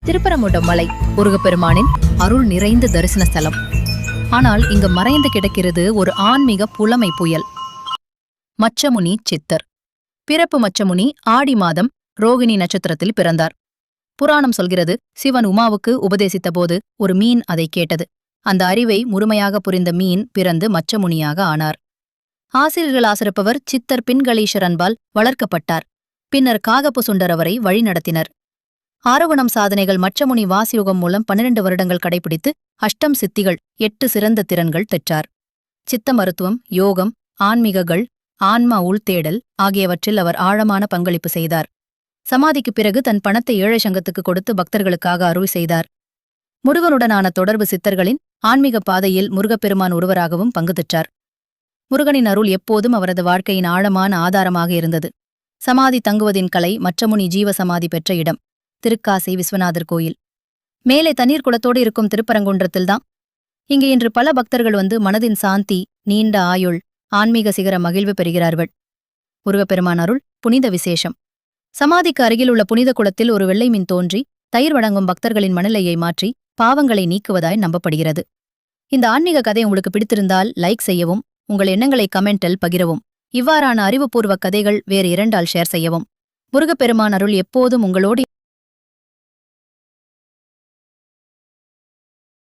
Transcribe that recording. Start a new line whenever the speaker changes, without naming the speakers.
திருப்பரங்குன்றம் மலை முருகப்பெருமானின் அருள் நிறைந்த தரிசன ஸ்தலம். ஆனால் இங்கு மறைந்து கிடக்கிறது ஒரு ஆன்மீக புலமை புயல். மச்சமுனி சித்தர். பிறப்பு மச்சமுனி ஆடி மாதம் ரோகிணி நட்சத்திரத்தில் பிறந்தார். புராணம் சொல்கிறது, சிவன் உமாவுக்கு உபதேசித்த போது ஒரு மீன் அதை கேட்டது. அந்த அறிவை முழுமையாக புரிந்த மீன் பிறந்து மச்சமுனியாக ஆனார். ஆசிரியர்கள் ஆசிரிப்பவர் சித்தர் பின்களீஸ்வர் அன்பால் வளர்க்கப்பட்டார். பின்னர் காகப்பு சுண்டர் அவரை வழிநடத்தினர். ஆரோகணம் சாதனைகள் மச்சமுனி வாசியோகம் மூலம் 12 வருடங்கள் கடைபிடித்து அஷ்டம் சித்திகள் 8 சிறந்த திறன்கள் பெற்றார். சித்த மருத்துவம், யோகம், ஆன்மீகங்கள், ஆன்மா உள்தேடல் ஆகியவற்றில் அவர் ஆழமான பங்களிப்பு செய்தார். சமாதிக்குப் பிறகு தன் பணத்தை ஏழை சங்கத்துக்கு கொடுத்து பக்தர்களுக்காக அருள் செய்தார். முருகனுடனான தொடர்பு சித்தர்களின் ஆன்மீக பாதையில் முருகப்பெருமான் ஒருவராகவும் பங்கு பெற்றார். முருகனின் அருள் எப்போதும் அவரது வாழ்க்கையின் ஆழமான ஆதாரமாக இருந்தது. சமாதி தங்குவதின் கலை மச்சமுனி ஜீவ சமாதி பெற்ற இடம் திருக்காசி விஸ்வநாதர் கோயில். மேலே தண்ணீர் குளத்தோடு இருக்கும் திருப்பரங்குன்றத்தில்தான். இங்கு இன்று பல பக்தர்கள் வந்து மனதின் சாந்தி, நீண்ட ஆயுள், ஆன்மீக சிகர மகிழ்வு பெறுகிறார்கள். முருகப்பெருமான் அருள் புனித விசேஷம். சமாதிக்கு அருகிலுள்ள புனித குளத்தில் ஒரு வெள்ளை மீன் தோன்றி தயிர் வழங்கும் பக்தர்களின் மனநிலையை மாற்றி பாவங்களை நீக்குவதாய் நம்பப்படுகிறது. இந்த ஆன்மீக கதை உங்களுக்கு பிடித்திருந்தால் லைக் செய்யவும், உங்கள் எண்ணங்களை கமெண்டில் பகிரவும். இவ்வாறான அறிவுபூர்வ கதைகள் வேறு 2 ஷேர் செய்யவும். முருகப்பெருமான் அருள் எப்போதும் உங்களோடு